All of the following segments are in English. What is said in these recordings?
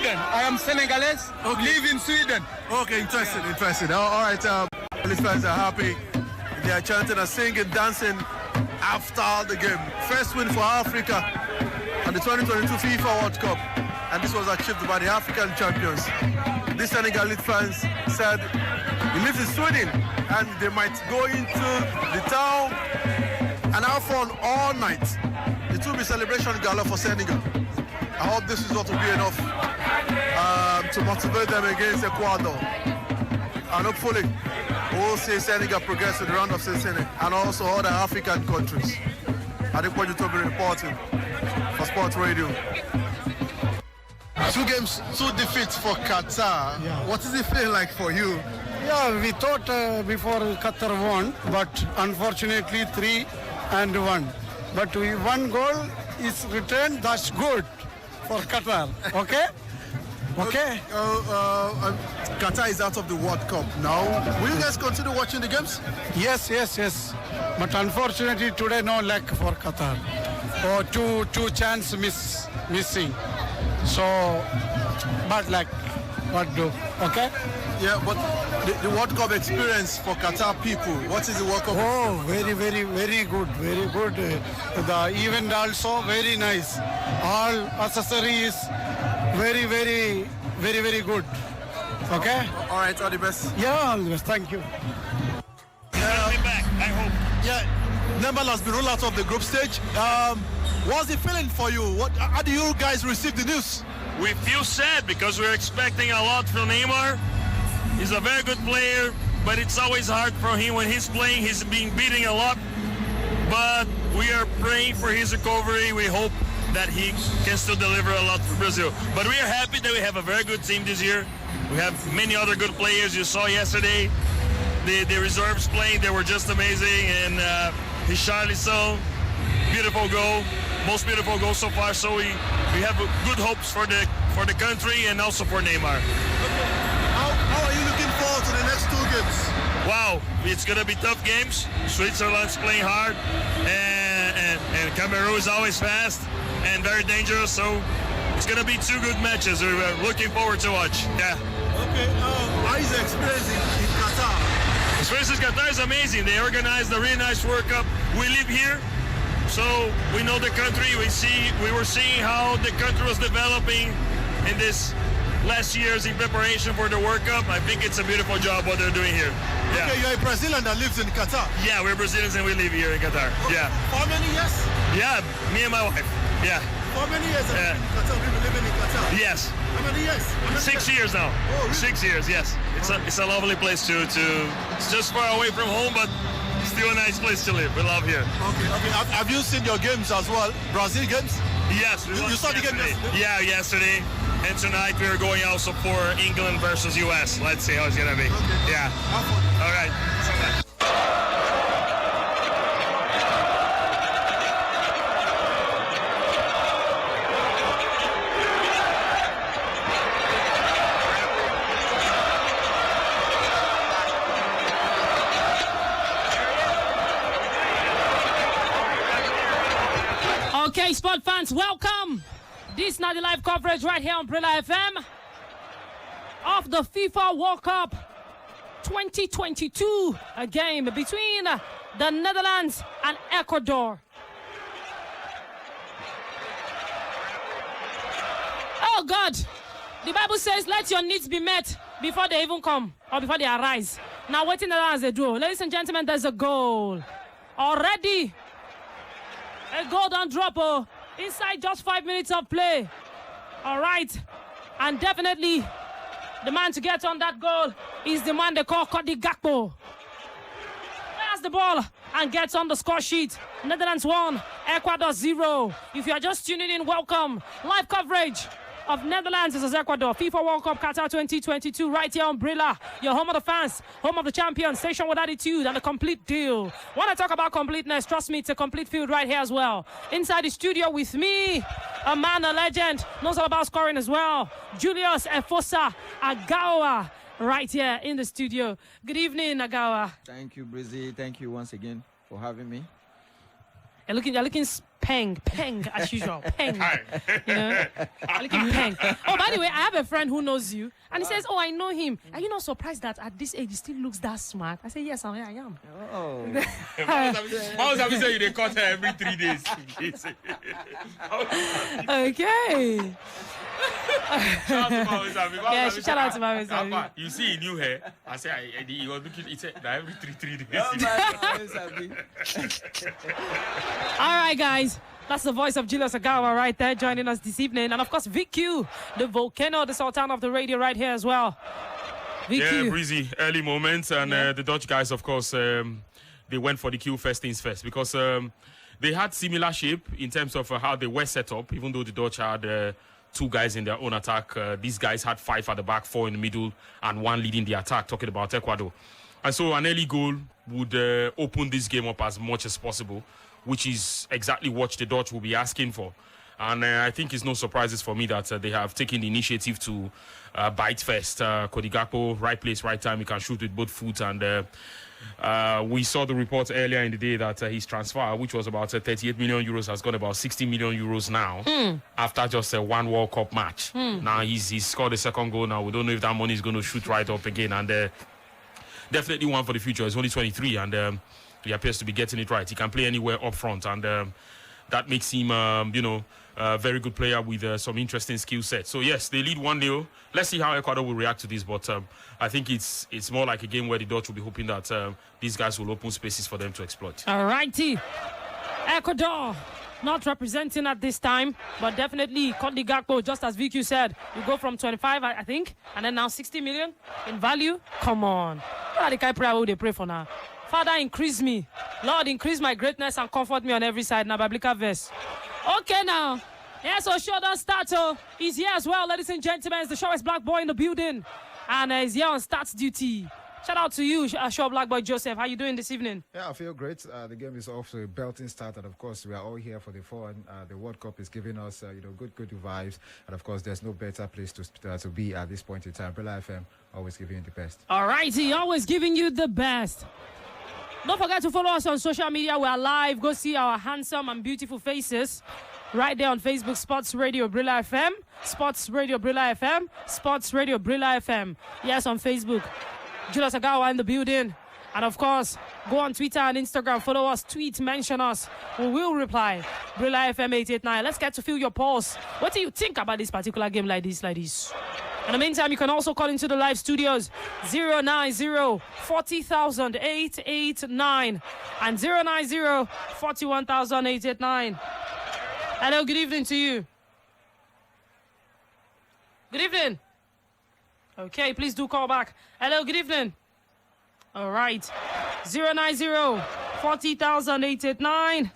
Sweden. I am Senegalese. Okay. Live in Sweden. Okay, interesting. All right, these fans are happy. They are chanting and singing, dancing after the game. First win for Africa at the 2022 FIFA World Cup, and this was achieved by the African champions. These Senegalese fans said he lives in Sweden and they might go into the town and have fun all night. It will be celebration gala for Senegal. I hope this is what will be enough to motivate them against Ecuador. And hopefully we'll see Senegal progress to the round of 16 and also other African countries. I think what you will be reporting for Sports Radio. 2 games, 2 defeats for Qatar. Yeah. What is it feeling like for you? Yeah, we thought before Qatar won, but unfortunately 3-1. But one goal is returned, that's good for Qatar. Okay? Okay. Qatar is out of the World Cup now. Will you guys continue watching the games? Yes. But unfortunately today no luck for Qatar. Or two chance missing. So bad luck. What do? Okay? Yeah, but the World Cup experience for Qatar people, what is the World Cup experience? Very good. Very good. The event also very nice. All accessories very good. Okay? All right, all the best. Yeah, all the best. Thank you. Back, I hope. Yeah, Netherlands has been ruled out of the group stage. What's the feeling for you? How do you guys receive the news? We feel sad because we're expecting a lot from Neymar. He's a very good player, but it's always hard for him when he's playing. He's being beaten a lot, but we are praying for his recovery. We hope that he can still deliver a lot for Brazil. But we are happy that we have a very good team this year. We have many other good players. You saw yesterday the reserves playing. They were just amazing. And Richarlison, beautiful goal. Most beautiful goal so far. So we have good hopes for the country and also for Neymar. Okay. How are you looking forward to the next 2 games? Wow, it's going to be tough games. Switzerland's playing hard, and Cameroon is always fast and very dangerous. So it's going to be 2 good matches. We're looking forward to watch. Yeah. Okay. How is the experience in Qatar? The experience in Qatar is amazing. They organized a really nice World Cup. We live here, so we know the country. We were seeing how the country was developing in this last years in preparation for the World Cup. I think it's a beautiful job what they're doing here. Yeah. Okay, you're a Brazilian that lives in Qatar. Yeah, we're Brazilians and we live here in Qatar. Okay. Yeah. For how many years? Yeah, me and my wife. Yeah. For how many years have you been living in Qatar? Yes. How many years? 6 years now. Oh, really? 6 years, yes. It's a lovely place to it's just far away from home, but still a nice place to live. We love here. Okay. Have you seen your games as well? Brazil games? Yes. You saw the game yesterday? Yeah, yesterday. And tonight we are going also for England versus US. Let's see how it's gonna be. Okay. Yeah. All right. Okay, sport fans, welcome. This is now the live coverage right here on Brila FM of the FIFA World Cup 2022, a game between the Netherlands and Ecuador. Oh God, the Bible says let your needs be met before they even come or before they arise. Now waiting as they do. Ladies and gentlemen, there's a goal already. A goal don't drop inside just 5 minutes of play. All right. And definitely the man to get on that goal is the man they call Gakpo. There's the ball and gets on the score sheet. Netherlands 1, Ecuador 0. If you are just tuning in, welcome. Live coverage of Netherlands versus Ecuador. FIFA World Cup Qatar 2022 right here on Brila. Your home of the fans, home of the champions, station with attitude and a complete deal. When I talk about completeness, trust me, it's a complete field right here as well. Inside the studio with me, a man, a legend, knows all about scoring as well. Julius Efosa Agawa right here in the studio. Good evening, Agawa. Thank you, Brizzy. Thank you once again for having me. You're looking peng as usual. Peng. You know? You're looking peng. Oh, by the way, I have a friend who knows you. And he says, oh, I know him. Are you not surprised that at this age he still looks that smart? I say, yes, I am. Oh. Why was I saying they cut her every 3 days? Okay. Shout out to Mama. Yeah, shout out to Mama. You see, he knew her. I said, he was looking, he said, every three days. All right, guys. That's the voice of Julius Agawa right there joining us this evening. And, of course, VQ, the volcano, the sultan of the radio right here as well. VQ. Yeah, breezy, early moments. And the Dutch guys, of course, they went for the queue first things first. Because they had similar shape in terms of how they were set up, even though the Dutch had 2 guys in their own attack. These guys had 5 at the back, 4 in the middle, and 1 leading the attack, talking about Ecuador. And so an early goal would open this game up as much as possible, which is exactly what the Dutch will be asking for. And I think it's no surprises for me that they have taken the initiative to bite first. Gakpo, right place, right time. He can shoot with both feet. And we saw the report earlier in the day that his transfer, which was about 38 million euros, has got about 60 million euros now after just one World Cup match. Now he's scored a second goal now. We don't know if that money is going to shoot right up again. And definitely one for the future. He's only 23 and he appears to be getting it right. He can play anywhere up front, and that makes him, a very good player with some interesting skill set. So yes, they lead 1-0. Let's see how Ecuador will react to this, but I think it's more like a game where the Dutch will be hoping that these guys will open spaces for them to exploit. All righty. Ecuador not representing at this time, but definitely Kondi Gakpo, just as VQ said, you go from 25, I think, and then now 60 million in value. Come on. What are the kind of prayer they pray for now? Father, increase me. Lord, increase my greatness and comfort me on every side. Now, Biblical verse. Okay, now. Yeah, so Shodan Stato is here as well, ladies and gentlemen. It's the shortest black boy in the building. And he's here on stats duty. Shout out to you, short black boy Joseph. How you doing this evening? Yeah, I feel great. The game is off to a belting start. And, of course, we are all here for the fun. The World Cup is giving us, good vibes. And, of course, there's no better place to be at this point in time. Brila FM, always giving you the best. All righty, always giving you the best. Don't forget to follow us on social media. We are live. Go see our handsome and beautiful faces right there on Facebook. Sports Radio Brila FM. Sports Radio Brila FM. Sports Radio Brila FM. Yes, on Facebook. Julius Agawa in the building. And of course, go on Twitter and Instagram. Follow us, tweet, mention us. We will reply. Brila FM 889. Let's get to feel your pulse. What do you think about this particular game like this? In the meantime, you can also call into the live studios 090 40,000 889 and 090 41,000 889. Hello, good evening to you. Good evening. Okay, please do call back. Hello, good evening. All right. 090 40,000 889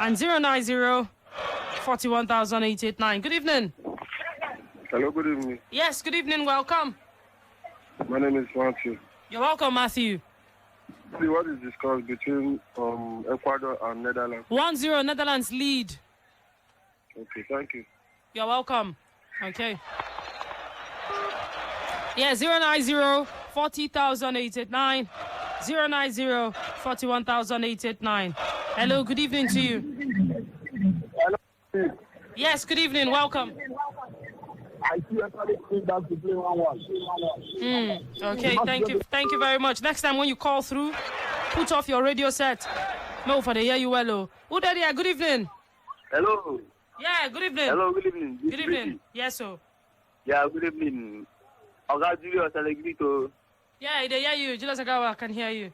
and 090 41,000 889. Good evening. Hello, good evening. Yes, good evening. Welcome. My name is Matthew. You're welcome, Matthew. See, what is discussed between Ecuador and Netherlands? 1-0 Netherlands lead. Okay, thank you. You're welcome. Okay. Yeah, 090 40,000 889 090 41,000 889. Hello, good evening to you. Hello. Yes, good evening. Welcome. I see everybody coming back to play 1-1. Okay, thank you very much. Next time when you call through, put off your radio set. No, for the hear you well. Who there? Good evening. Hello. Yeah, good evening. Hello, good evening. Good evening. Yes, sir. Yeah, good evening. Oga Julius Alegrito. Yeah, they hear you. Julius Agawa can hear you.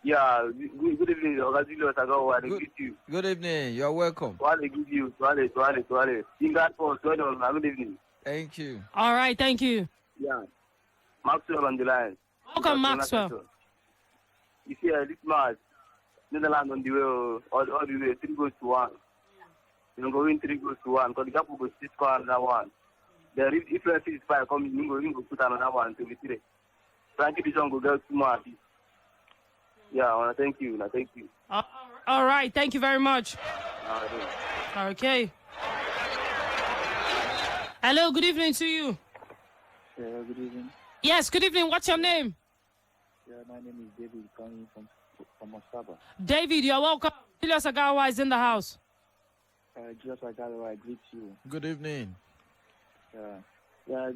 Yeah, good evening, Oga Julius Agawa. I greet you. Good evening. You're welcome. I give you. In that post, good evening. Thank you. All right, thank you. Yeah. Maxwell on the line. Welcome, Maxwell. You see, this match, Netherlands on the way, all the way, 3-1. You go win 3-1, because the Gakpo goes 6-1 another one. The if referee is 5 coming, you go put another one to be 3. Frankie Dijon go get 2 more. Yeah, thank you. All right, thank you very much. Okay. Hello, good evening to you. Yeah, good evening. Yes, good evening. What's your name? Yeah, my name is David, coming from from Osaba. David, you're welcome. Julius Agawa is in the house. Julius Agawa, I greet you. Good evening. The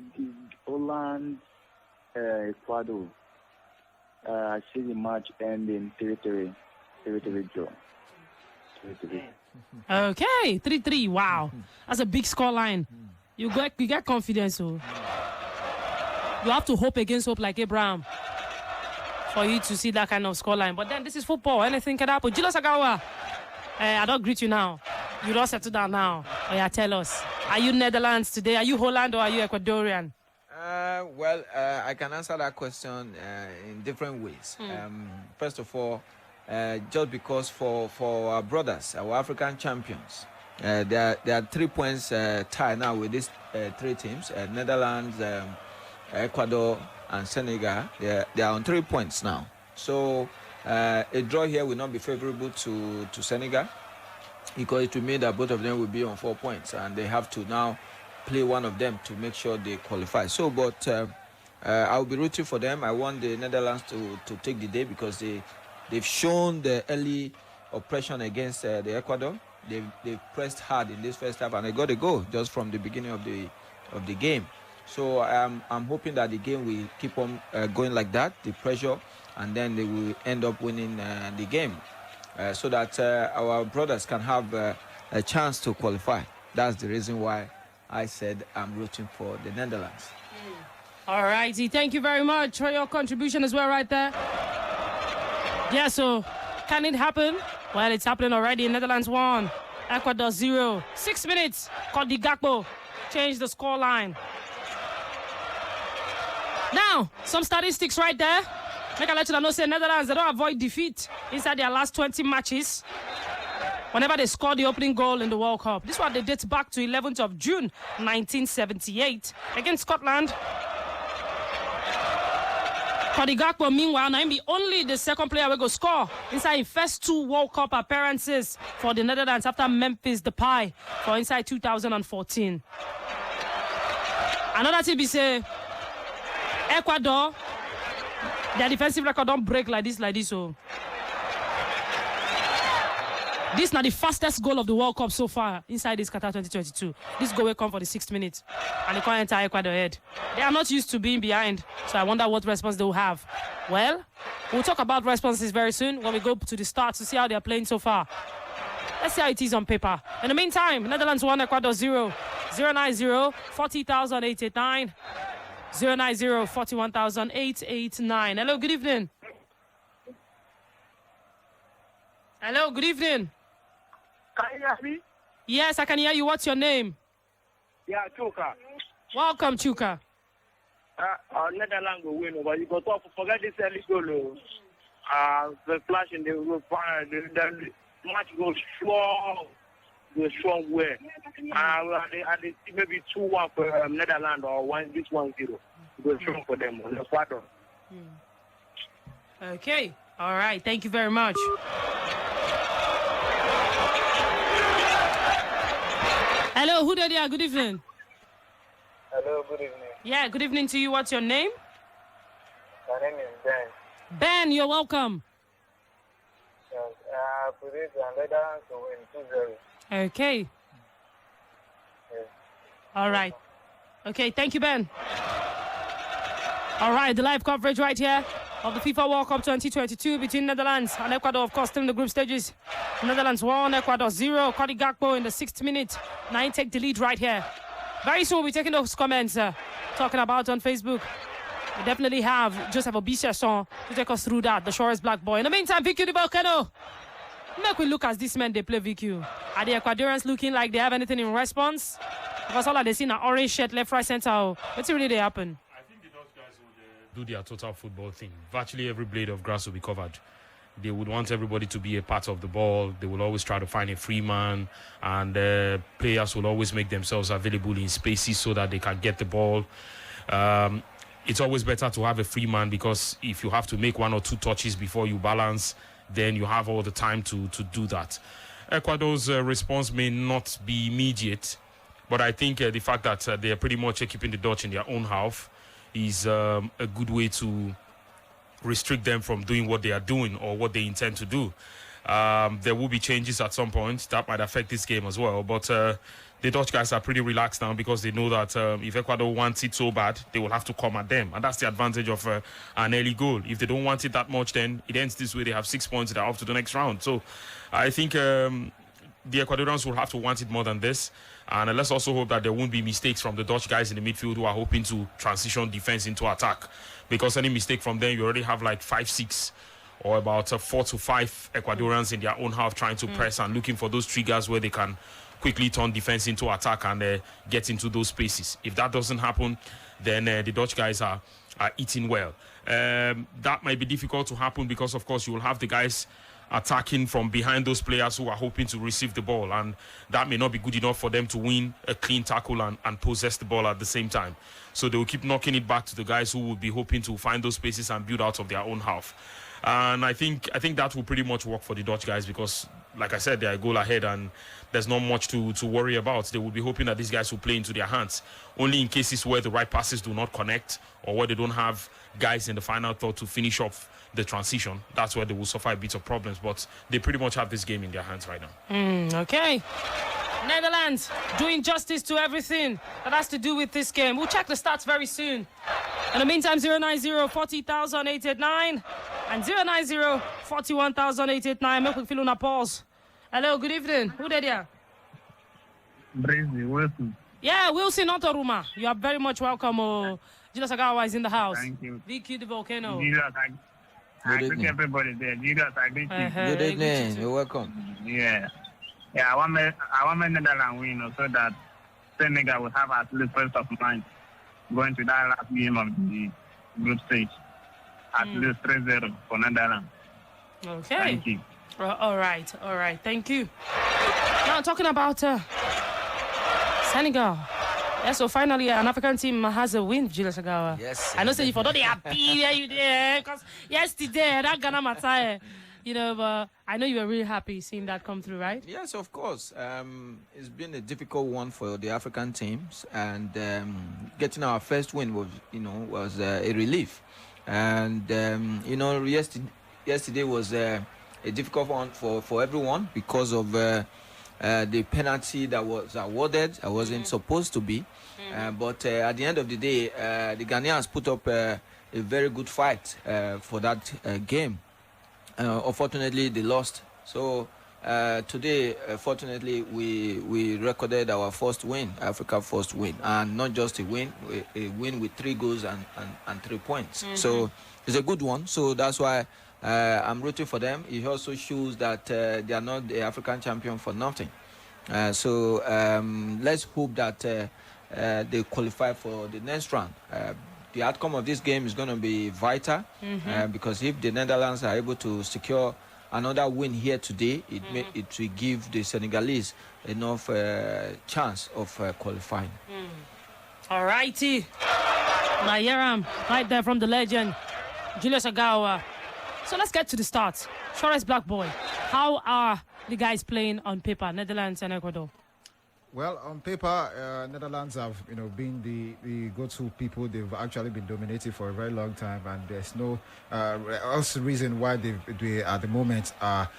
Holland, Ecuador. I see the match ending 3-3 draw. 3-3. Okay, 3-3. Wow, that's a big score line. You get confidence, so you have to hope against hope like Abraham for you to see that kind of score line. But then this is football; anything can happen. Julius Agawa, I don't greet you now. You don't settle down now. Oh yeah, tell us. Are you Netherlands today? Are you Holland or are you Ecuadorian? I can answer that question in different ways. First of all, just because for our brothers, our African champions, there are 3 points tied now with these 3 teams: Netherlands, Ecuador, and Senegal. They are on 3 points now. So a draw here will not be favorable to Senegal, because it will mean that both of them will be on 4 points, and they have to now play one of them to make sure they qualify. So, but I'll be rooting for them. I want the Netherlands to take the day, because they've shown the early oppression against the Ecuador. They've pressed hard in this first half, and they got a goal just from the beginning of the game. So I'm hoping that the game will keep on going like that, the pressure, and then they will end up winning the game, so that our brothers can have a chance to qualify. That's the reason why I said I'm rooting for the Netherlands. All righty, thank you very much for your contribution as well right there. Yeah, so can it happen? Well, it's happening already. Netherlands 1, Ecuador 0. 6 minutes, Cody Gakpo changed the score line. Now, some statistics right there. Make I let you know, say Netherlands, they don't avoid defeat inside their last 20 matches whenever they score the opening goal in the World Cup. This one they date back to 11th of June 1978 against Scotland. Cody Gakpo, meanwhile, now be only the second player will go score inside his first 2 World Cup appearances for the Netherlands after Memphis Depay for inside 2014. Another thing be say, Ecuador, their defensive record don't break like this. So this is not the fastest goal of the World Cup so far inside this Qatar 2022. This goal will come for the 6th minute, and they can't enter Ecuador head. They are not used to being behind, so I wonder what response they will have. Well, we'll talk about responses very soon when we go to the start to see how they are playing so far. Let's see how it is on paper. In the meantime, Netherlands 1, Ecuador 0. 090 40,889. 090 41,889. Hello, good evening. Hello, good evening. Can you hear me? Yes, I can hear you. What's your name? Yeah, Chuka. Welcome, Chuka. Netherlands will win, but you got to forget this early goal. The flash in the match goes strong. The strong way. And maybe 2-1 for Netherlands or 1-0. Go strong for them. Okay. All right. Thank you very much. Hello, who there? Good evening. Hello, good evening. Yeah, good evening to you. What's your name? My name is Ben. Ben, you're welcome. Yes, I predict the Netherlands to win 2-0. Okay. Yes. All right. Okay, thank you, Ben. All right, the live coverage right here of the FIFA World Cup 2022 between Netherlands and Ecuador, of course, still in the group stages. Netherlands 1, Ecuador 0. Cody Gakpo in the 6th minute. 9 take the lead right here. Very soon we'll be taking those comments talking about on Facebook. We definitely have Joseph Obishason to take us through that, the shortest black boy. In the meantime, VQ the Volcano. Make we look as these men they play VQ. Are the Ecuadorians looking like they have anything in response? Because all they see an orange shirt left, right, center. What's really they happen? I think the Dutch guys would do their total football thing. Virtually every blade of grass will be covered. They would want everybody to be a part of the ball. They will always try to find a free man, and players will always make themselves available in spaces so that they can get the ball. It's always better to have a free man, because if you have to make 1 or 2 touches before you balance, then you have all the time to do that. Ecuador's response may not be immediate, but I think the fact that they are pretty much keeping the Dutch in their own half is a good way to restrict them from doing what they are doing or what they intend to do. There will be changes at some point that might affect this game as well. But the Dutch guys are pretty relaxed now because they know that if Ecuador wants it so bad, they will have to come at them. And that's the advantage of an early goal. If they don't want it that much, then it ends this way. They have 6 points. They're off to the next round. So I think the Ecuadorians will have to want it more than this. And let's also hope that there won't be mistakes from the Dutch guys in the midfield who are hoping to transition defense into attack. Because any mistake from them, you already have like 5-6 or about 4 to 5 Ecuadorians in their own half trying to press and looking for those triggers where they can quickly turn defense into attack and get into those spaces. If that doesn't happen, then the Dutch guys are eating well. That might be difficult to happen because, of course, you will have the guys attacking from behind those players who are hoping to receive the ball, and that may not be good enough for them to win a clean tackle and possess the ball at the same time. So they will keep knocking it back to the guys who will be hoping to find those spaces and build out of their own half. And I think that will pretty much work for the Dutch guys because, like I said, they are a goal ahead and there's not much to worry about. They will be hoping that these guys will play into their hands. Only in cases where the right passes do not connect or where they don't have guys in the final third to finish off the transition, that's where they will suffer a bit of problems. But they pretty much have this game in their hands right now. Okay. Netherlands doing justice to everything that has to do with this game. We'll check the stats very soon. In the meantime, 090-40,889 and 090-41,889. Make we feel on a pause. Hello, good evening. Who did you? Wilson. Yeah, Wilson Otoruma. You are very much welcome. Julius Agawa is in the house. Thank you. VQ the Volcano. I greet everybody there. Jesus, I greet you. Good evening. You're welcome. Yeah. Yeah, I want Netherlands win so that Senegal will have at least first of mind going to that last game of the group stage. At least 3-0 for Netherlands. Okay. Thank you. All right. Thank you. Now talking about Senegal. Yeah, so finally an African team has a win, Julius Agawa. Yes. I know say you for not happy where you there because yesterday that Ghana matter. But I know you were really happy seeing that come through, right? Yes, of course. It's been a difficult one for the African teams, and getting our first win was a relief. And yesterday was a difficult one for everyone because of the penalty that was awarded. I wasn't supposed to be, but at the end of the day, the Ghanaians put up a very good fight for that game. Unfortunately, they lost. So today, fortunately, we recorded our first win, Africa first win, and not just a win with 3 goals and 3 points. So it's a good one. So that's why I'm rooting for them. It also shows that they are not the African champion for nothing. So let's hope that they qualify for the next round. The outcome of this game is going to be vital because if the Netherlands are able to secure another win here today, it will give the Senegalese enough chance of qualifying. All righty. Nayeram, right there from the legend, Julius Agawa. So let's get to the start. Torres, Black Boy, how are the guys playing on paper, Netherlands and Ecuador? Well, on paper, Netherlands have been the go-to people. They've actually been dominating for a very long time, and there's no else reason why they at the moment are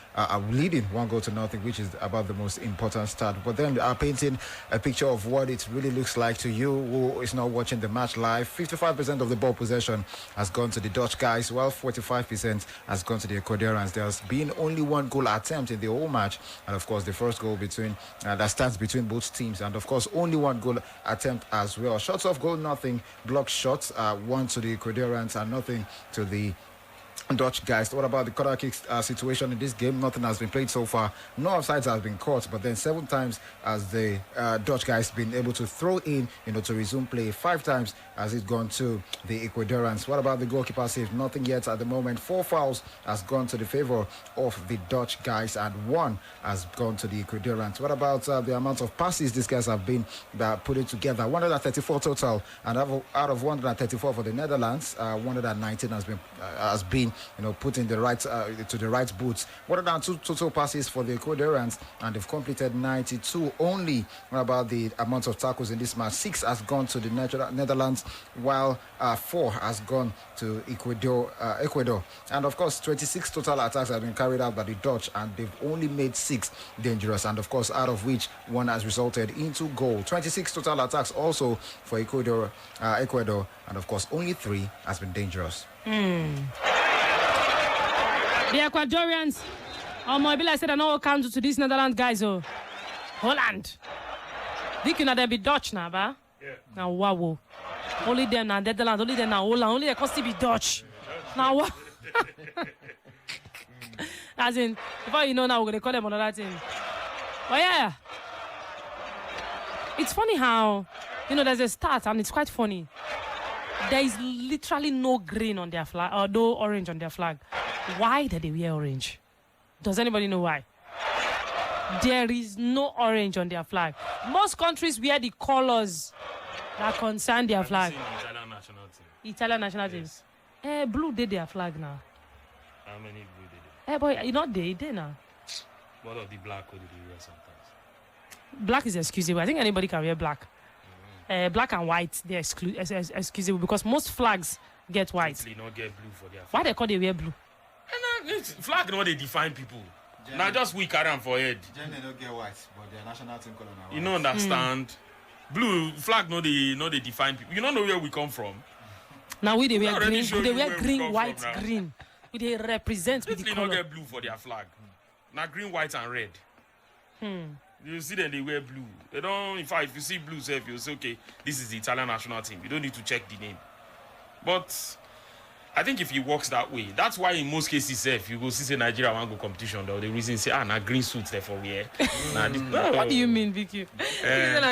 leading 1-0, which is about the most important start. But then are painting a picture of what it really looks like to you who is not watching the match live. 55% of the ball possession has gone to the Dutch guys, while 45% has gone to the Ecuadorians. There's been only 1 goal attempt in the whole match, and of course the first goal that stands between both teams, and of course only 1 goal attempt as well. Shots off goal, nothing. Block shots, 1 to the Ecuadorians and nothing to the Dutch guys. What about the corner kick situation in this game? Nothing has been played so far. No offsides has been caught, but then 7 times has the Dutch guys been able to throw in, to resume play. 5 times has it gone to the Ecuadorians. What about the goalkeeper save? Nothing yet at the moment. 4 fouls has gone to the favor of the Dutch guys, and 1 has gone to the Ecuadorians. What about the amount of passes these guys have been putting together? 134 total, and out of 134 for the Netherlands, 119 has been put in the right to the right boots. 102 total passes for the Ecuadorians, and they've completed 92 only. What about the amount of tackles in this match? 6 has gone to the Netherlands, while 4 has gone to Ecuador. And of course, 26 total attacks have been carried out by the Dutch, and they've only made 6 dangerous, and of course, out of which 1 has resulted into goal. 26 total attacks also for Ecuador, and of course, only 3 has been dangerous. The Ecuadorians, I said, I know comes to these Netherlands guys. Holland. Think you know they be Dutch now, ba? Yeah. Now wow. Only them now Netherlands, only them now Holland, only they cost to be Dutch. Now what? As in, before you know now we're gonna call them another thing. But yeah. It's funny how, there's a stat and it's quite funny. There is literally no green on their flag or no orange on their flag. Why did they wear orange? Does anybody know why? There is no orange on their flag. Most countries wear the colors that concern their flag. Italian national team. Italian national teams. Blue did their flag now. How many blue did it? Boy, you not they now. What of the black? What did you wear sometimes? Black is excusable. I think anybody can wear black. Black and white, they're excusable because most flags get white. They not get blue for their flag. Why they call they wear blue? Flag no they define people. Now just we carry them for head. They don't get white, but their national team color now. You don't understand. Blue flag no they define people. You don't know where we come from. Now we they wear green. They wear green, white, green. They represent with the color. They don't get blue for their flag. Now green, white, and red. You see them, they wear blue. They don't. In fact, if you see blue, you'll say, okay, this is the Italian national team. You don't need to check the name. But I think if it works that way, that's why in most cases, if you go see Nigeria want go competition, though the reason say, now green suits there for wear. What do you mean, Vicky?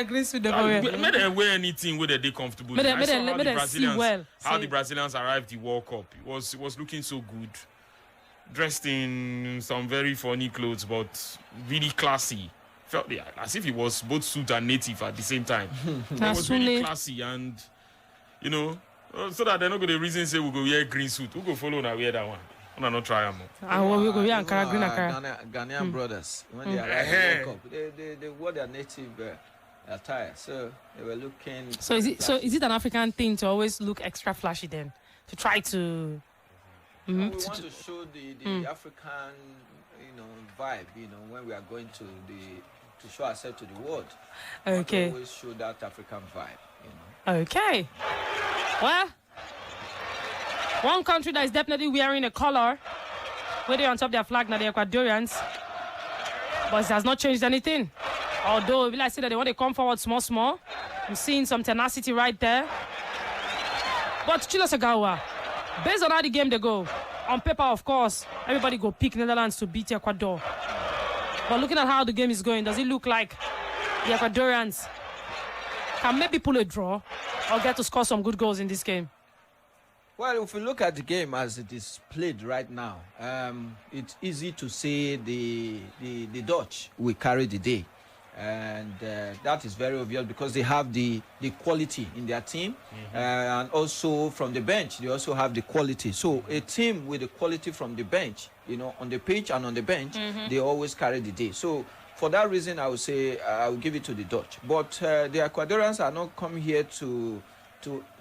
Green suit there for wear. May they wear anything where they comfortable. How the Brazilians arrived the World Cup. It was looking so good, dressed in some very funny clothes, but really classy. Felt as if it was both suit and native at the same time. It was really classy, and so that they're not going to reason say we go wear green suit. We go follow and wear that one. I'm not try them. We go wear Ankara green Ankara. Ghanaian brothers when they arrived at the World Cup, they wore their native attire, so they were looking. So is it an African thing to always look extra flashy then, to try to? We want to show the African vibe, when we are going to show ourselves to the world. Okay. We always show that African vibe, Okay. Well, one country that is definitely wearing a color, where they're on top of their flag now, the Ecuadorians, but it has not changed anything. Although, I say that they want to come forward small. I'm seeing some tenacity right there. But Chilo Sagawa, based on how the game they go, on paper, of course, everybody go pick Netherlands to beat Ecuador. But looking at how the game is going, does it look like the Ecuadorians can maybe pull a draw or get to score some good goals in this game? Well, if we look at the game as it is played right now, it's easy to say the Dutch will carry the day. And that is very obvious because they have the quality in their team, and also from the bench they also have the quality. So a team with the quality from the bench, on the pitch and on the bench, they always carry the day. So for that reason, I would say I will give it to the Dutch. But the Ecuadorians are not coming here to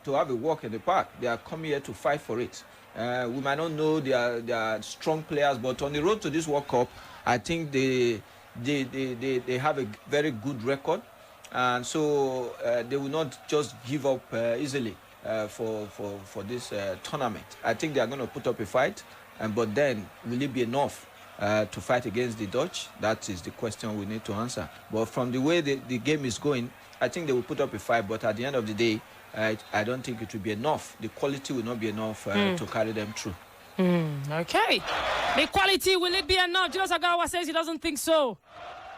have a walk in the park. They are coming here to fight for it. We might not know they are strong players, but on the road to this World Cup, I think they have a very good record, and so they will not just give up easily for this tournament. I think they are going to put up a fight, but then will it be enough to fight against the Dutch? That is the question we need to answer. But from the way the game is going, I think they will put up a fight, but at the end of the day, I don't think it will be enough. The quality will not be enough to carry them through. Okay. The quality, will it be enough? Julius Agawa says he doesn't think so.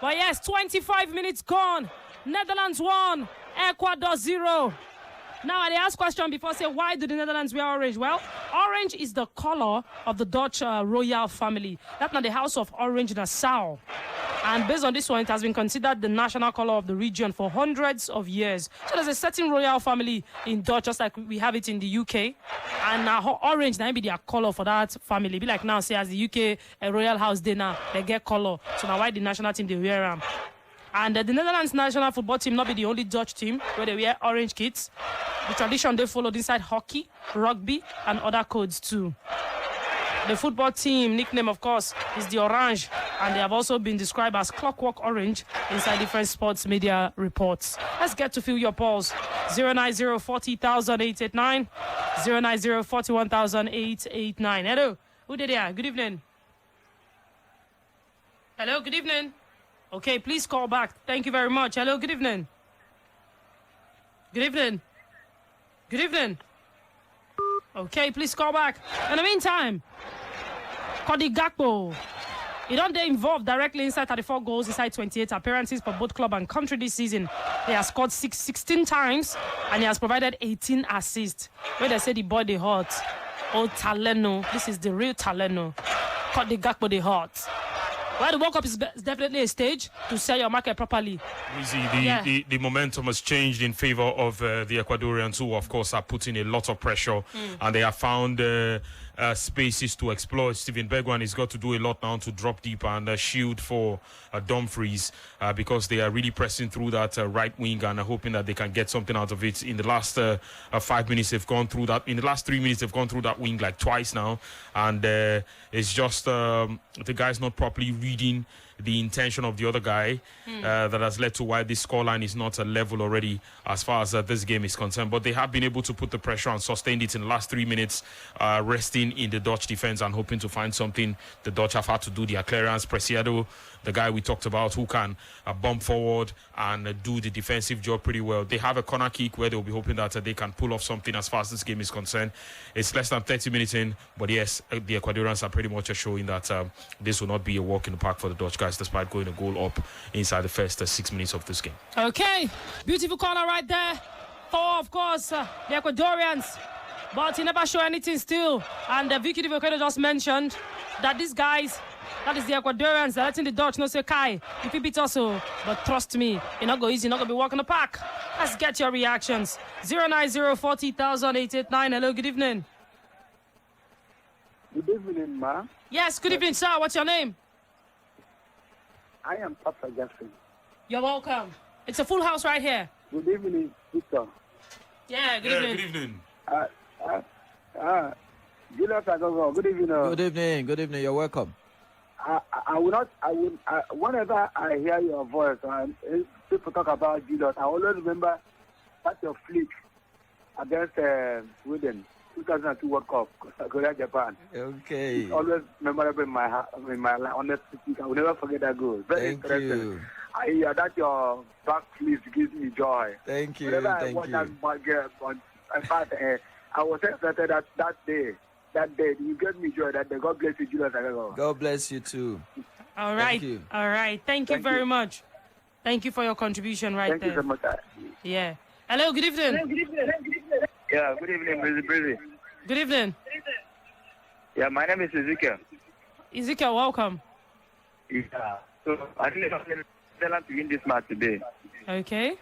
But yes, 25 minutes gone. Netherlands 1, Ecuador 0. Now, I asked question before, say, why do the Netherlands wear orange? Well, orange is the color of the Dutch royal family. That's not the House of Orange Nassau. And based on this one, it has been considered the national color of the region for hundreds of years. So there's a certain royal family in Dutch, just like we have it in the UK. And orange, that be their color for that family. Be like now, say, as the UK a royal house dinner, they get color. So now why the national team, they wear them. And the Netherlands national football team not be the only Dutch team where they wear orange kits. The tradition they followed inside hockey, rugby, and other codes too. The football team nickname, of course, is the Orange, and they have also been described as Clockwork Orange inside different sports media reports. Let's get to feel your pulse. 090-40,889, 090-41,889. Hello, who did there? Good evening. Hello, good evening. Okay, please call back. Thank you very much. Hello, good evening. Good evening. Good evening. Okay, please call back. In the meantime, Gakpo. He don't they involved directly inside 34 goals, inside 28 appearances for both club and country this season. He has scored 16 times and he has provided 18 assists. Where they say the boy they hot. Oh, Taleno. This is the real Taleno. Gakpo they hot. Well, the World Cup is definitely a stage to sell your market properly. The momentum has changed in favor of the Ecuadorians, who, of course, are putting a lot of pressure, and they have found spaces to exploit. Steven Bergwijn has got to do a lot now to drop deep and shield for Dumfries because they are really pressing through that right wing and hoping that they can get something out of it. In the last 5 minutes, they've gone through that. In the last 3 minutes, they've gone through that wing like twice now, and it's just the guy's not properly reading the intention of the other guy that has led to why this scoreline is not a level already as far as this game is concerned. But they have been able to put the pressure and sustain it in the last 3 minutes, resting in the Dutch defense and hoping to find something. The Dutch have had to do their clearance. Preciado, the guy we talked about, who can bump forward and do the defensive job pretty well. They have a corner kick where they'll be hoping that they can pull off something as far as this game is concerned. It's less than 30 minutes in, but yes, the Ecuadorians are pretty much showing that this will not be a walk in the park for the Dutch guys, despite going a goal up inside the first 6 minutes of this game. Okay, beautiful corner right there for, of course, the Ecuadorians. But he never showed anything still. And Vicky Divokado just mentioned that these guys, that is the Ecuadorians, they're letting the Dutch know, say, Kai, if you beat us, but trust me, it's not go easy, not going to be walking the park. Let's get your reactions. 090-40,889. Hello, good evening. Good evening, ma. Yes, good evening, sir. What's your name? I am Papa Jackson. You're welcome. It's a full house right here. Good evening, Victor. Yeah, good evening. Good evening. Julius Agogo, good evening. Good evening. You're welcome. Whenever I hear your voice and people talk about Julius, I always remember that your flick against Sweden, 2002 World Cup, Korea, Japan. Okay. It's always memorable in my life. Honestly, I will never forget that goal. Very interesting. You. I hear that your back flip gives me joy. Thank you. Whenever I watch that game, in fact, I was excited that day you gave me joy. That day. God bless you, Julius. God bless you too. All right. All right. Thank you very much. Thank you for your contribution right there. Thank you so much. Yeah. Hello, good evening. Yeah, good evening, Brila. Good evening. Yeah, my name is Ezekiel. Ezekiel, welcome. Yeah. So I think Netherlands to win this match today. Okay.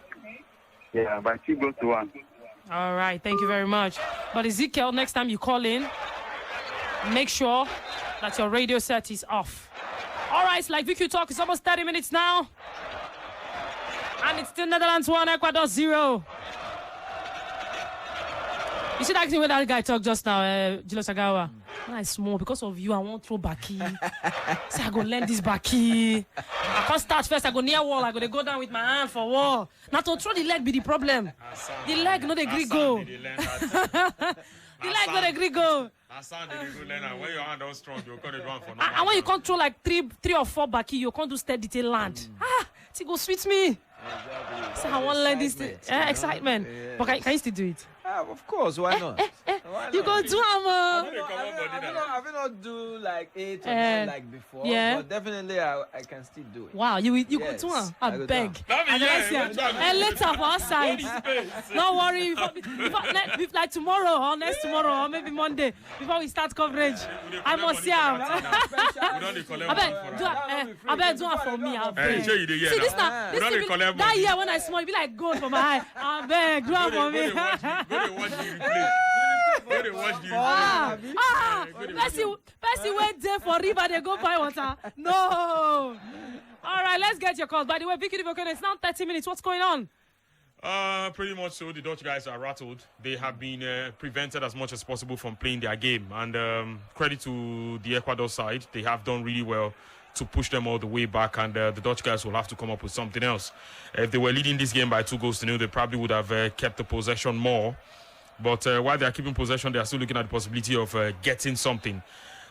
Yeah, by 2-1. All right. Thank you very much. But Ezekiel, next time you call in, make sure that your radio set is off. All right, like VQ Talk, it's almost 30 minutes now. And it's still Netherlands 1, Ecuador 0. You see that thing where that guy talked just now, Julius Agawa? When I small, because of you, I won't throw backy. Say I go learn this backy. I can't start first, I go near wall, I go down with my hand for wall. Now to throw the leg be the problem. The leg not agree go. The leg not agree go. When your hand is strong, you're going to run for and when you control like three or four backy, you can't do steady till land. It go sweet me. So I want to learn this excitement. Yeah. But can you still do it? Of course, why not? Why You not? go do I will not do like 8 or 9 like before, yeah. but definitely I can still do it. Wow, you go Yes, do one. I I go beg. do And later for our side. Don't worry. Like tomorrow or next tomorrow or maybe Monday before we start coverage, I must see him. I bet do one for me. I beg. See this now. That year when I small, it be like gold for my eye. I beg, do one for me. Percy went there for river, they go buy water. No. All right, let's get your calls. By the way, Vicky Divokene, it's now 30 minutes. What's going on? Pretty much so. The Dutch guys are rattled. They have been prevented as much as possible from playing their game. And credit to the Ecuador side. They have done really well to push them all the way back. And the Dutch guys will have to come up with something else. If they were leading this game by 2-0, they probably would have kept the possession more. But while they are keeping possession, they are still looking at the possibility of getting something.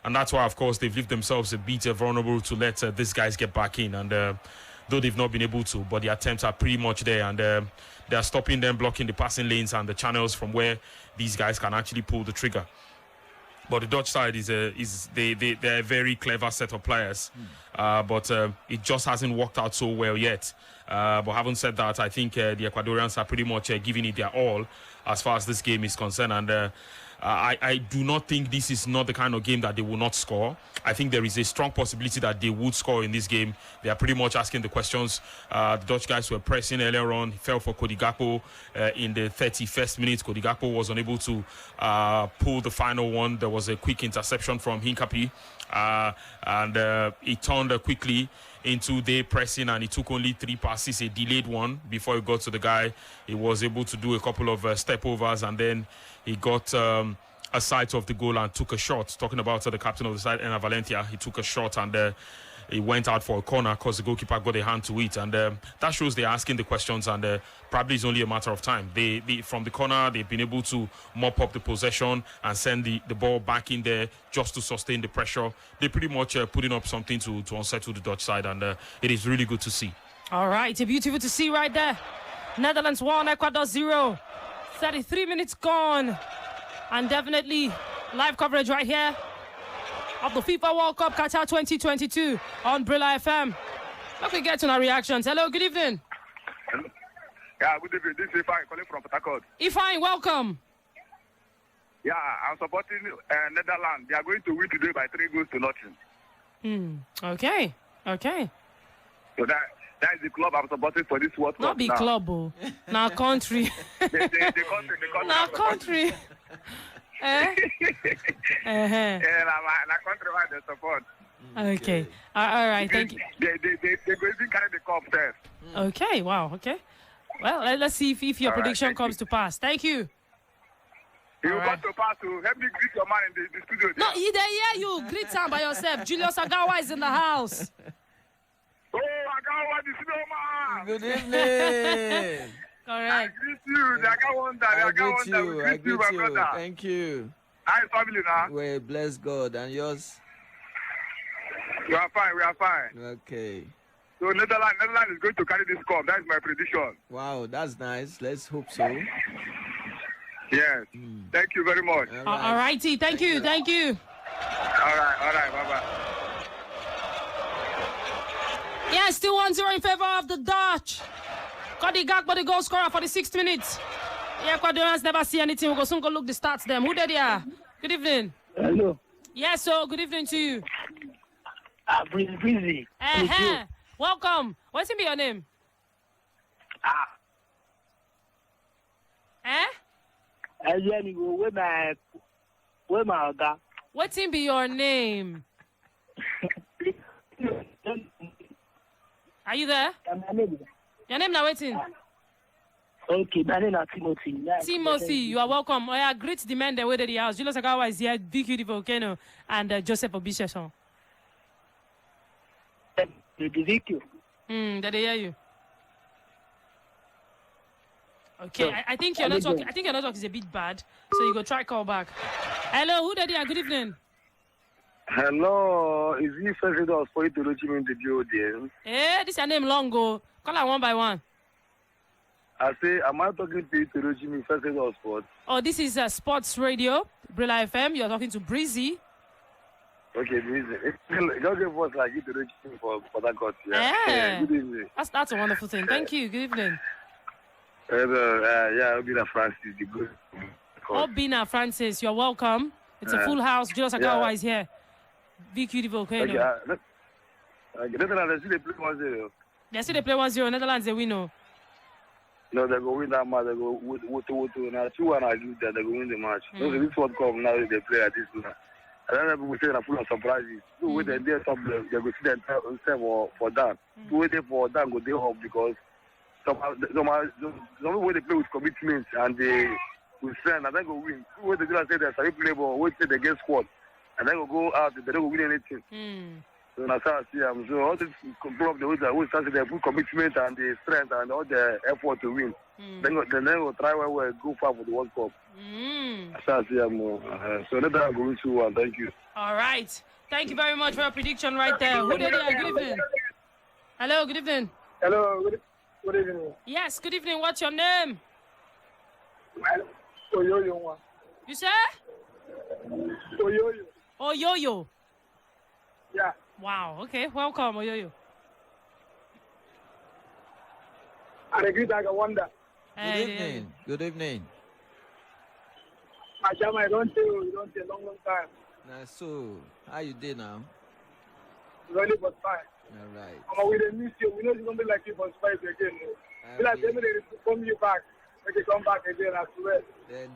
And that's why, of course, they've left themselves a bit vulnerable to let these guys get back in. And though they've not been able to, but the attempts are pretty much there. And they are stopping them, blocking the passing lanes and the channels from where these guys can actually pull the trigger. But the Dutch side they're a very clever set of players. But it just hasn't worked out so well yet. But having said that, I think the Ecuadorians are pretty much giving it their all as far as this game is concerned. And I do not think this is not the kind of game that they will not score. I think there is a strong possibility that they would score in this game. They are pretty much asking the questions. The Dutch guys were pressing earlier on. Fell for Gakpo in the 31st minute. Gakpo was unable to pull the final one. There was a quick interception from Hincapie. And he turned quickly into the pressing, and he took only 3 passes, a delayed one before he got to the guy. He was able to do a couple of step overs, and then he got a sight of the goal and took a shot. Talking about the captain of the side, Valencia, he took a shot and he went out for a corner because the goalkeeper got a hand to it. And that shows they're asking the questions, and probably it's only a matter of time. They from the corner, they've been able to mop up the possession and send the ball back in there just to sustain the pressure. They're pretty much putting up something to unsettle the Dutch side, and it is really good to see. All right, beautiful to see right there. Netherlands 1, Ecuador 0. 33 minutes gone. And definitely live coverage right here of the FIFA World Cup Qatar 2022 on Brila FM. Let me get to our reactions. Hello, good evening. Yeah, good evening. This is Ifeanyi calling from Port Harcourt. Ifeanyi, welcome. Yeah, I'm supporting Netherlands. They are going to win today by 3-0. Okay. So that is the club I'm supporting for this World Cup. Not big club, oh. Now country. the country. Now country. Yeah, na country where they support. Okay. All right. Thank you. They going to carry the cup first. Okay. Wow. Okay. Well, let's see if your prediction comes to pass. Thank you. You got to pass to help me greet your man in the studio. No, he didn't hear you. Greet him by yourself. Julius Agawa is in the house. Oh, Agawa, the snowman. Good evening. Correct. I greet you. I greet you, my brother. Thank you. How's family now? We bless God. And yours? We are fine. Okay. So Netherlands is going to carry this cup. That is my prediction. Wow, that's nice. Let's hope so. Yes. Thank you very much. All righty. Thank you. All right. Bye-bye. Yeah, still 1-0 in favor of the Dutch. Cody Gakpo, the goal scorer for the 6th minute. The Ecuadorians never see anything. We'll go soon go look the stats them. Who did ya? Good evening. Hello. Yes, so good evening to you. Breezy. Welcome. What's be your name? Where my other? What's be your name? Are you there? Your name now waiting. Okay, my name is Timothy. Timothy, you are welcome. I greet the men that waited the house. Julius Agawa is here, Big Volcano, and Joseph Obishason. Did you? Did they hear you? Okay, so, I think your network. I think your network is a bit bad, so you go try call back. Hello, who did you? Good evening. Hello, is this Preciado for you to reach me in the building? This is your name long ago. Call her one by one. I say, am I talking to you to Rojimi, First Aid of Sports? Oh, this is Sports Radio, Brila FM. You're talking to Breezy. Okay, Breezy. Just give us like you to Rojimi for that court. Yeah. Good evening. That's a wonderful thing. Thank you. Good evening. Obina Francis, the good. Obina Francis, you're welcome. It's a full house. Julius Agawa is here. VQ the Volcano. Netherlands, they play 1-0. They see they play 1-0. Netherlands, they win. No, they go win that match. They go 2-2. Now 2-1, I give that. They go win the match. This World Cup now, they play at this now. I don't know if we say they're full of surprises. So when they top, they go see them for that. So waiting for that, go they hope because some way they play with commitment and they with strength, and then go win. When they do say they're sorry play ball, wait till they get squad, and then go out, they don't win anything. So that's how I see them. So all this club, they always start their full commitment and the strength and all the effort to win. Then go try where go far for the World Cup. That's how I see them. So let that go into one. Thank you. All right. Thank you very much for your prediction right there. Who did it? Good evening. Hello, good evening. Hello, good evening. Yes, good evening. What's your name? Oyoyo. You say? Oyoyo. Oyoyo. Yeah. Wow. Okay. Welcome, Oyoyo. I agree that I wonder. Good evening. Good evening. My chama, I don't say long time. Nah, so, how you did now? Really, but fine. All right. We didn't miss you. We know it's going to be like you for spice again. We like them to come you back. Make it come back again as well. The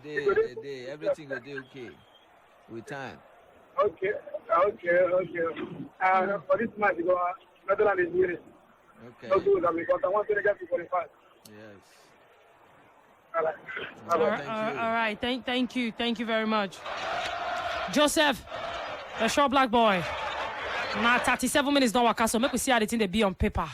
day, everything will be okay. With time. Okay. For this match, Netherlands is winning. Okay. No good, because I want to get to 45. Yes. All right. Thank you. Thank you very much. Joseph, the short black boy. Now 37 minutes don't work out, so make we see how the thing they be on paper.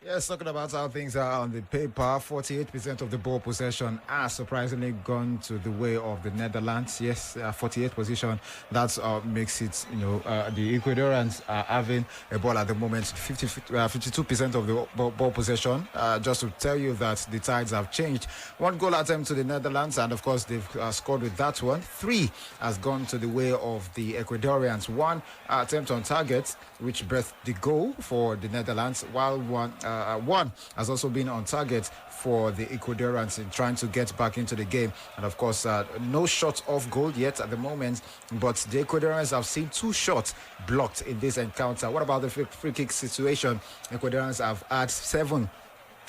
Yes, talking about how things are on the paper, 48% of the ball possession has surprisingly gone to the way of the Netherlands. Yes, 48 position. That makes it, the Ecuadorians are having a ball at the moment, 52% of the ball possession. Just to tell you that the tides have changed. One goal attempt to the Netherlands, and of course they've scored with that one. 3 has gone to the way of the Ecuadorians. 1 attempt on target, which birthed the goal for the Netherlands, while one has also been on target for the Ecuadorians in trying to get back into the game. And of course, no shots off goal yet at the moment, but the Ecuadorians have seen 2 shots blocked in this encounter. What about the free kick situation? Ecuadorians have had 7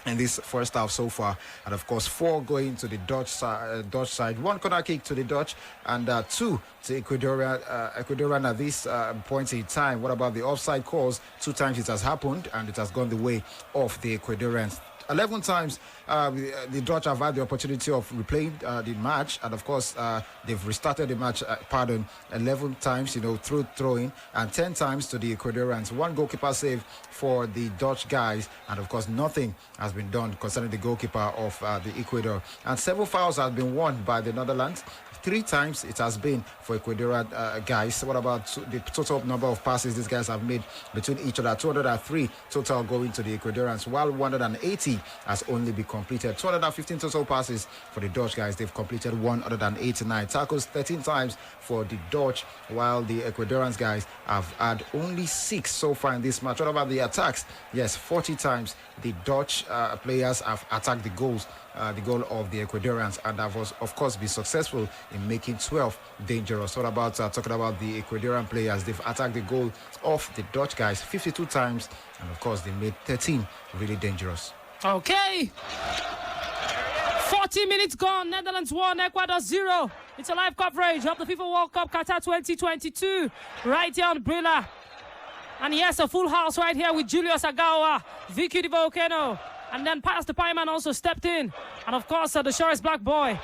in this first half so far, and of course 4 going to the Dutch side, 1 corner kick to the Dutch, and 2 to Ecuadorian at this point in time. What about the offside calls? 2 times it has happened, and it has gone the way of the Ecuadorians. 11 times the Dutch have had the opportunity of replaying the match, and of course they've restarted the match 11 times through throwing, and 10 times to the Ecuadorians. 1 goalkeeper save for the Dutch guys, and of course nothing has been done concerning the goalkeeper of the Ecuador, and 7 fouls have been won by the Netherlands. 3 times it has been for Ecuadorian guys. What about the total number of passes these guys have made between each other? 203 total going to the Ecuadorians, while 180 has only been completed. 215 total passes for the Dutch guys. They've completed 189. Tackles 13 times for the Dutch, while the Ecuadorians guys have had only 6 so far in this match. What about the attacks? Yes, 40 times the Dutch players have attacked the goal of the Ecuadorians, and have of course been successful in making 12 dangerous. What about talking about the Ecuadorian players? They've attacked the goal of the Dutch guys 52 times, and of course they made 13 really dangerous. Okay. 40 minutes gone. Netherlands 1, Ecuador 0. It's a live coverage of the FIFA World Cup Qatar 2022 right here on Brila. And yes, a full house right here with Julius Agawa, VQ the Volcano, and then Pastor Pieman also stepped in, and of course the shortest black boy,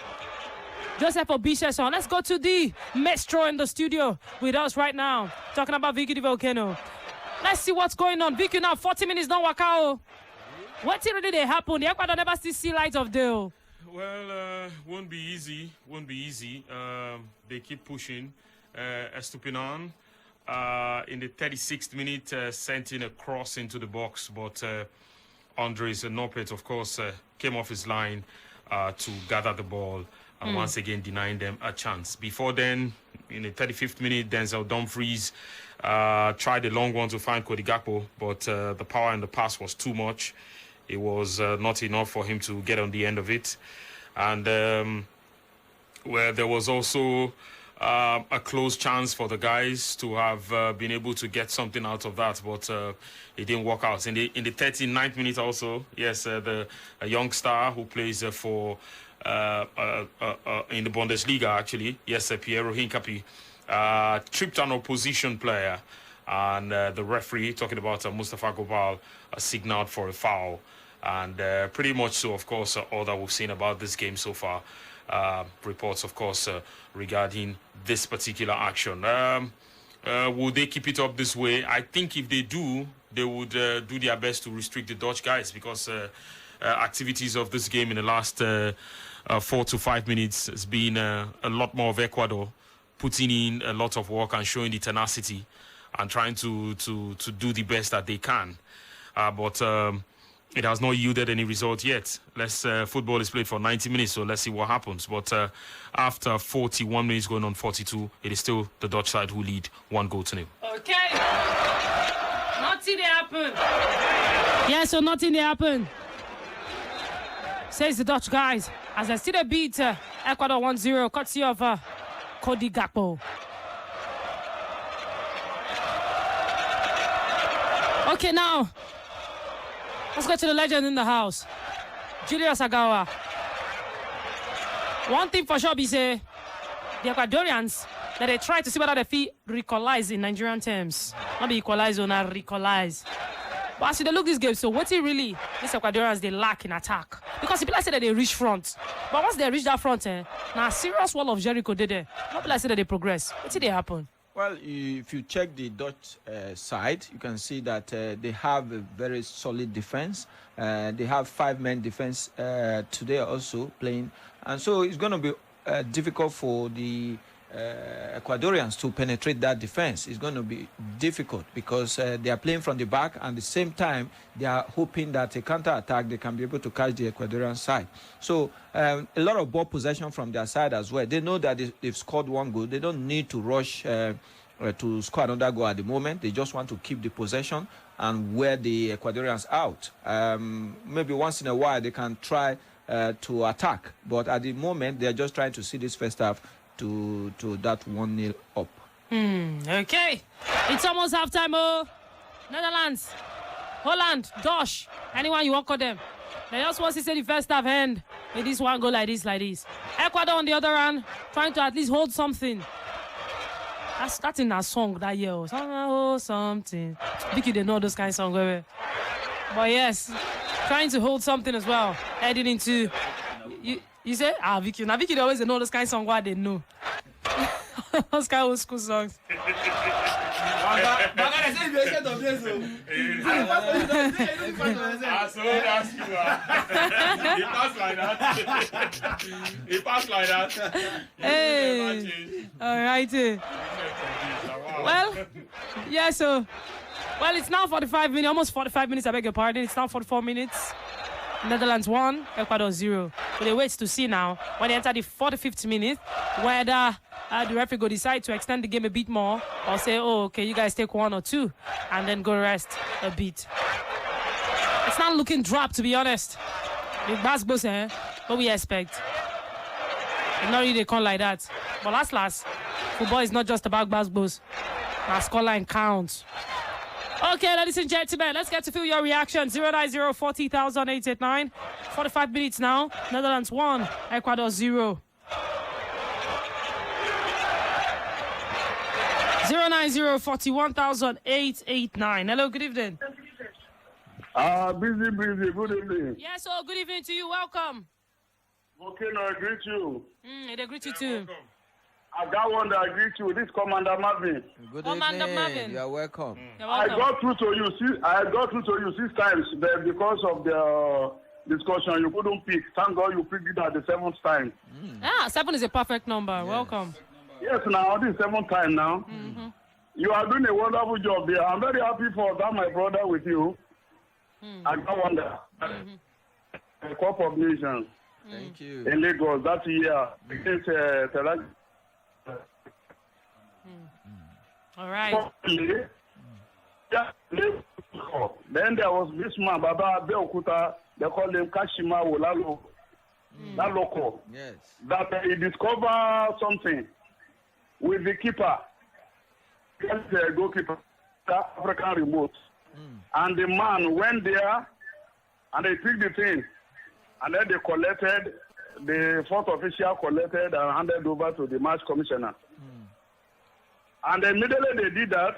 Joseph Obisheson. Let's go to the maestro in the studio with us right now, talking about VQ the Volcano. Let's see what's going on. VQ now, 40 minutes don't work out. What really they happen? The Ecuador never see light of day. Well, won't be easy. They keep pushing. Estupinan in the 36th minute sent in a cross into the box, but Andres Noppert, of course, came off his line to gather the ball and once again denying them a chance. Before then, in the 35th minute, Dumfries tried a long one to find Gakpo, but the power and the pass was too much. It was not enough for him to get on the end of it. And where there was also a close chance for the guys to have been able to get something out of that, but it didn't work out. In the 39th minute also, yes, a young star who plays for in the Bundesliga actually, yes, Piero Hincapie, tripped an opposition player, and the referee, talking about Mustafa Gopal, signaled for a foul. And pretty much so, of course, all that we've seen about this game so far. Reports, of course, regarding this particular action. Will they keep it up this way? I think if they do, they would do their best to restrict the Dutch guys, because activities of this game in the last 4 to 5 minutes has been a lot more of Ecuador putting in a lot of work and showing the tenacity and trying to do the best that they can. But it has not yielded any result yet. Football is played for 90 minutes, so let's see what happens. But after 41 minutes going on 42, it is still the Dutch side who lead 1-0. Okay. Nothing they happen. Yeah, so nothing they happen. Says the Dutch guys. As I see the beat, Ecuador 1-0, courtesy of Gakpo. Okay, now let's go to the legend in the house, Julius Agawa. One thing for sure be say, the Ecuadorians, that they try to see whether they feel recolize in Nigerian terms. Not be equalize or not recolize. But as they look this game, so what it really, these Ecuadorians, they lack in attack. Because people say that they reach front. But once they reach that front, now a serious wall of Jericho did there. Not people say that they progress. What did they happen? Well, if you check the Dutch side, you can see that they have a very solid defense. They have 5-man defense today also playing. And so it's going to be difficult for the Ecuadorians to penetrate that defense. It's going to be difficult because they are playing from the back, and at the same time they are hoping that a counter-attack they can be able to catch the Ecuadorian side. So a lot of ball possession from their side as well. They know that they've scored one goal. They don't need to rush to score another goal at the moment. They just want to keep the possession and wear the Ecuadorians out. Maybe once in a while they can try to attack, but at the moment they're just trying to see this first half to that 1-0 up. Okay. It's almost halftime, Netherlands, Holland, Dosh, anyone you want to call them. They just want to see the first half end with this one goal like this. Ecuador on the other hand, trying to at least hold something. That's in a song that year. Oh, something. Vicky, they know those kind of songs. But yes, trying to hold something as well. Heading into... You say, Vicky. Now, Vicky, they always know those kind of songs what they know. Those kind of old school songs. He passed like that. Hey. All right. Well, yeah, so... Well, it's now 45 minutes, almost 45 minutes, I beg your pardon. It's now 44 minutes. Netherlands 1, Ecuador 0. So they wait to see now, when they enter the 45th minute, whether the referee will decide to extend the game a bit more or say, oh, okay, you guys take 1 or 2 and then go rest a bit. It's not looking drop, to be honest. The basketball, what we expect. It's not really they come like that. But last, football is not just about basketballs. Our scoreline counts. Okay, ladies and gentlemen, let's get to feel your reaction. 090 40,000 889. 45 minutes now. Netherlands 1, Ecuador 0. 090 41,000 889. Hello, good evening. Busy. Good evening. Yes, so good evening to you. Welcome. Okay, now I greet you. They greet you too. I got one that I greet you. This Commander Marvin. Good Commander evening. Marvin. You are welcome. You're welcome. I got through to you 6 times, but because of the discussion, you couldn't pick. Thank God you picked it at the 7th time. 7 is a perfect number. Yes. Welcome. Yes, now this is 7th time now. You are doing a wonderful job there. I'm very happy for that, my brother, with you. I got wonder. The Cup of Nations. Thank you. In Lagos that year against Terra. All right. Then there was this man, Baba Beokuta, they call him Kashima Wolalo. That local. Yes. That he discovered something with the keeper. The goalkeeper, the African remote. And the man went there and they picked the thing. And then they collected, the fourth official collected and handed over to the match commissioner. And immediately they did that,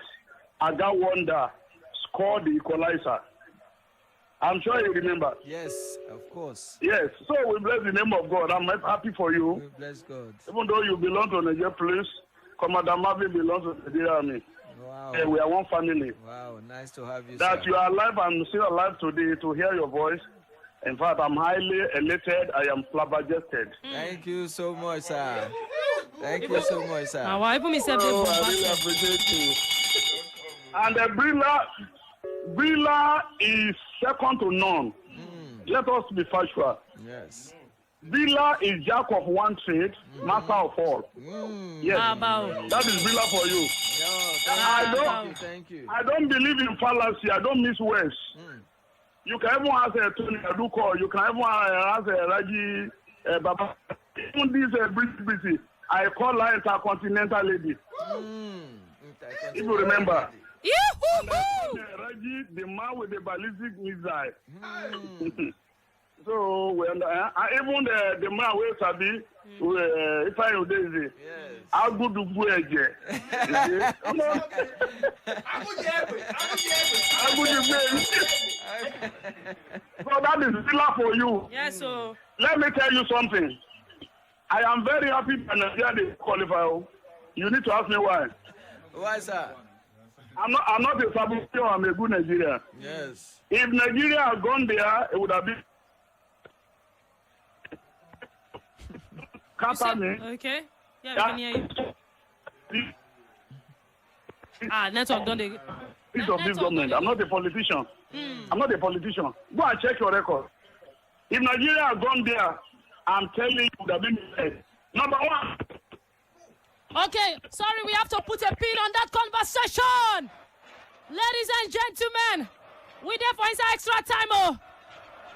Aga Wonder scored the equalizer. I'm sure you remember. Yes, of course. Yes, so we bless the name of God. I'm happy for you. We bless God. Even though you belong to Nigeria Police, Commander Marvin belongs to the Nigeria Army. Wow. We are one family. Wow, nice to have you, That sir. you are alive and still alive today to hear your voice. In fact, I'm highly elated. I am flabbergasted. Thank you so much, sir. Thank you so much, sir. Oh, I really appreciate you. And Brila is second to none. Let us be factual. Yes. Brila is jack of one trade, master of all. Yes, that is Brila for you. Thank you. I don't believe in fallacy. I don't miss words. You can even ask a Tony Aduko. You can even ask a Raji Baba. Even this British, I call her Intercontinental Lady. If you remember. Raji, the man with the ballistic missile. So when even the man with Sabi, if I know this, how good do you get? So that is Brila for you. Yes, so. Let me tell you something. I am very happy that Nigeria qualify. You need to ask me why. Why, sir? I'm not a saboteur. I'm a good Nigerian. Yes. If Nigeria had gone there, it would have been. Okay. Yeah, we can hear you. Network, don't they? Piece of this government. I'm not a politician. I'm not a politician. Go and check your record. If Nigeria had gone there, I'm telling you, it would have been dead. Number one. Okay, sorry, we have to put a pin on that conversation. Ladies and gentlemen, we're there for inside extra time.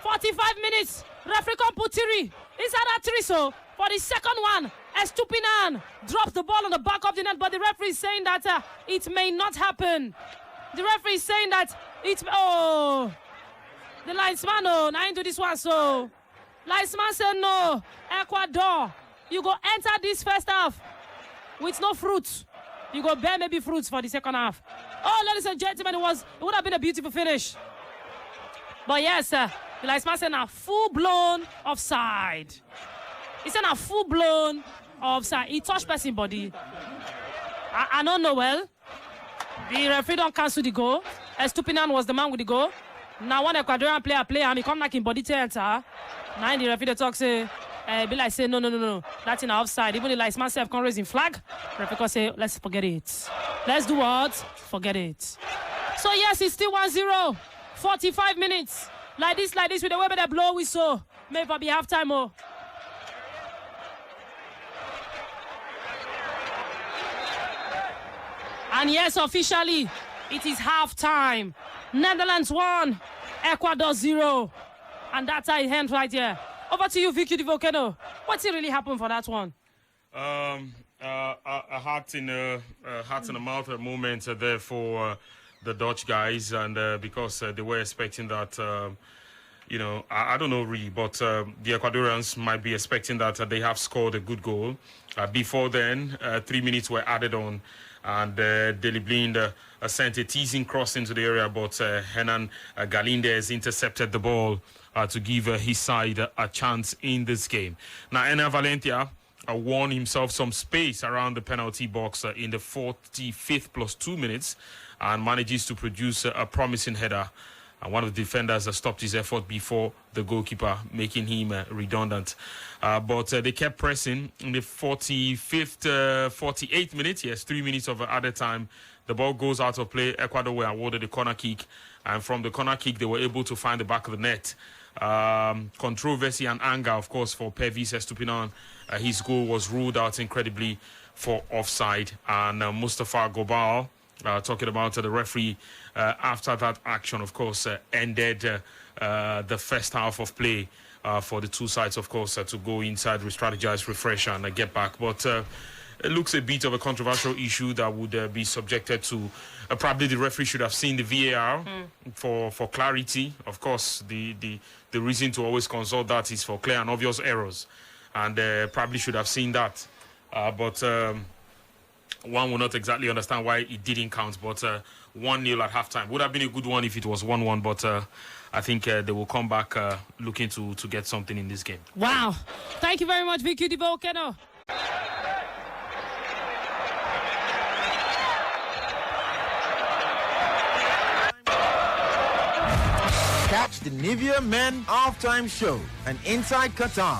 45 minutes. Referee come put three. Inside that three, so for the second one, Estupinan drops the ball on the back of the net, but the referee is saying that it may not happen. The referee is saying that the linesman, now into this one, so linesman said no. Ecuador, you go enter this first half with no fruits. You go bear maybe fruits for the second half. Oh, ladies and gentlemen, it would have been a beautiful finish. But yes, the linesman said a full-blown offside. He said a full-blown offside. He touched person body. I don't know well. The referee don't cancel the goal. Estupinan was the man with the goal. Now one Ecuadorian player, and he come like in body to enter. Now the referee talk say, be like say no. That's in offside. Even the linesman self can't raise in flag. Referee say, let's forget it. Let's do what? Forget it. So yes, it's still 1-0. 45 minutes. Like this, with the way they blow whistle. Maybe be half time. And yes, officially, it is half time. Netherlands 1, Ecuador 0. And that's how it ends right here. Over to you, Vicky the Volcano. What's really happened for that one? A heart in a mouth moment there for the Dutch guys, and because they were expecting that, I don't know really, but the Ecuadorians might be expecting that they have scored a good goal. Before then, 3 minutes were added on, and Deli Blind sent a teasing cross into the area, but Hernan Galindez intercepted the ball to give his side a chance in this game. Now, Enner Valencia won himself some space around the penalty box in the 45th plus 2 minutes and manages to produce a promising header. And one of the defenders stopped his effort before the goalkeeper, making him redundant. But they kept pressing in the 48th minute. Yes, 3 minutes of added time. The ball goes out of play. Ecuador were awarded the corner kick. And from the corner kick, they were able to find the back of the net. Controversy and anger, of course, for Pervis Estupinan. His goal was ruled out incredibly for offside. And Mustafa Gobal, talking about the referee, after that action, of course, ended the first half of play for the two sides, of course, to go inside, re-strategize, refresh, and get back. But it looks a bit of a controversial issue that would be subjected to. Probably the referee should have seen the VAR for clarity. Of course, the reason to always consult that is for clear and obvious errors, and probably should have seen that. But one will not exactly understand why it didn't count. But 1-0 at halftime would have been a good one if it was 1-1. But I think they will come back looking to get something in this game. Wow. Thank you very much, Vicky Divokeno. Catch the NIVEA Men Halftime Show and Inside Qatar